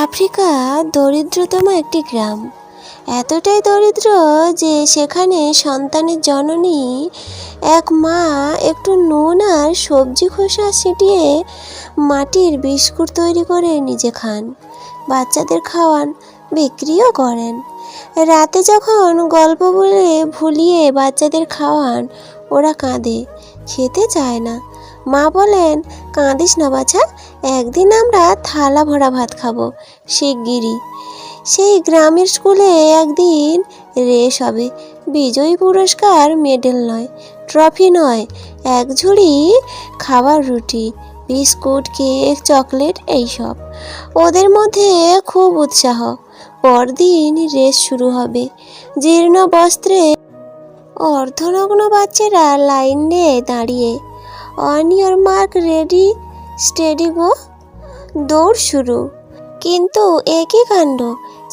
Africa দরিদ্রতম একটি গ্রাম। এতটাই দরিদ্র যে সেখানে সন্তানের জননী এক মা একটু নুন আর সবজি খোসা ছিটিয়ে মাটির বিস্কুট তৈরি করে নিজে খান, বাচ্চাদের খাওয়ান, বিক্রিও করেন। রাতে যখন গল্প বলে ভুলিয়ে বাচ্চাদের খাওয়ান, ওরা কাঁদে, খেতে চায় না। মা বলেন, কাঁদিস না বাছা, একদিন আমরা থালা ভরা ভাত খাবো শিগগিরই। সেই গ্রামের স্কুলে একদিন রেস হবে, বিজয়ী পুরস্কার মেডেল নয়, ট্রফি নয়, এক ঝুড়ি খাবার, রুটি, বিস্কুট, কেক, চকলেট, এইসব। ওদের মধ্যে খুব উৎসাহ। পরদিন রেস শুরু হবে। জীর্ণ বস্ত্রে অর্ধনগ্ন বাচ্চারা লাইন দিয়ে দাঁড়িয়ে, on your mark, ready, steady, go. দৌড় শুরু। কিন্তু একই কাণ্ড,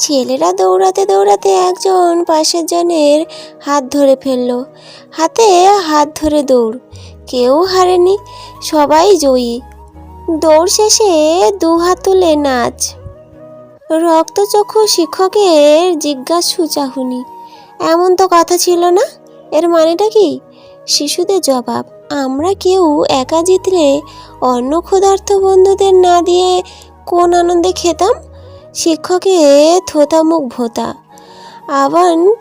ছেলেরা দৌড়াতে দৌড়াতে একজন পাশের জনের হাত ধরে ফেলল। হাতে হাত ধরে দৌড়, কেউ হারেনি, সবাই জয়ী। দৌড় শেষে দু হাত তুলে নাচ। রক্তচক্ষু শিক্ষকের জিজ্ঞাসু চাহনি, এমন তো কথা ছিল না, এর মানেটা কি? শিশুদের জবাব, আমরা কেউ একা জিতলে অন্য ক্ষুধার্ত বন্ধুদের না দিয়ে কোন আনন্দে খেতাম। শিক্ষকের থোতা মুখ ভোতা। আভান্ট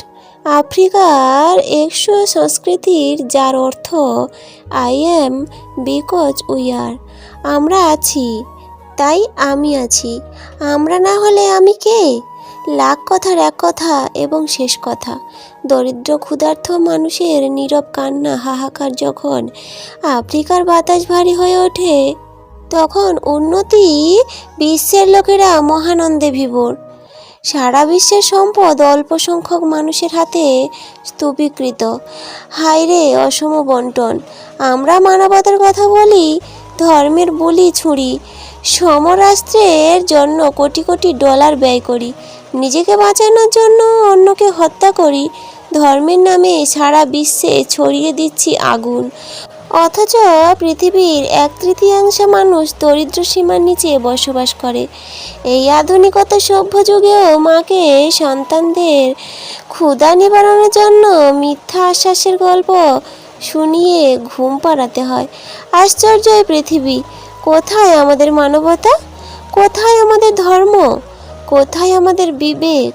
আফ্রিকার একশো সংস্কৃতির, যার অর্থ I am because we are. আমরা আছি তাই আমি আছি, আমরা না হলে আমি কে? লাখ কথার এক কথা এবং শেষ কথা। দরিদ্র ক্ষুধার্ত মানুষের নীরব কান্না, হাহাকার যখন আফ্রিকার বাতাস ভারী হয়ে ওঠে, তখন উন্নতি বিশ্বের লোকেরা মহানন্দে বিভোর। সারা বিশ্বের সম্পদ অল্প সংখ্যক মানুষের হাতে স্তূপীকৃত। হায়রে অসম বন্টন! আমরা মানবতার কথা বলি, ধর্মের বলি ছুঁড়ি, সমরাস্ত্রের জন্য কোটি কোটি ডলার ব্যয় করি, নিজেকে বাঁচানোর জন্য অন্যকে হত্যা করি, ধর্মের নামে সারা বিশ্বে ছড়িয়ে দিচ্ছি আগুন। অথচ পৃথিবীর 1/3 মানুষ দরিদ্র সীমার নিচে বসবাস করে। এই আধুনিকতা সভ্য যুগেও মাকে সন্তানদের ক্ষুধা নিবারণের জন্য মিথ্যা আশ্বাসের গল্প শুনিয়ে ঘুম পাড়াতে হয়। আশ্চর্য এই পৃথিবী! কোথায় আমাদের মানবতা? কোথায় আমাদের ধর্ম? কোথায় আমাদের বিবেক?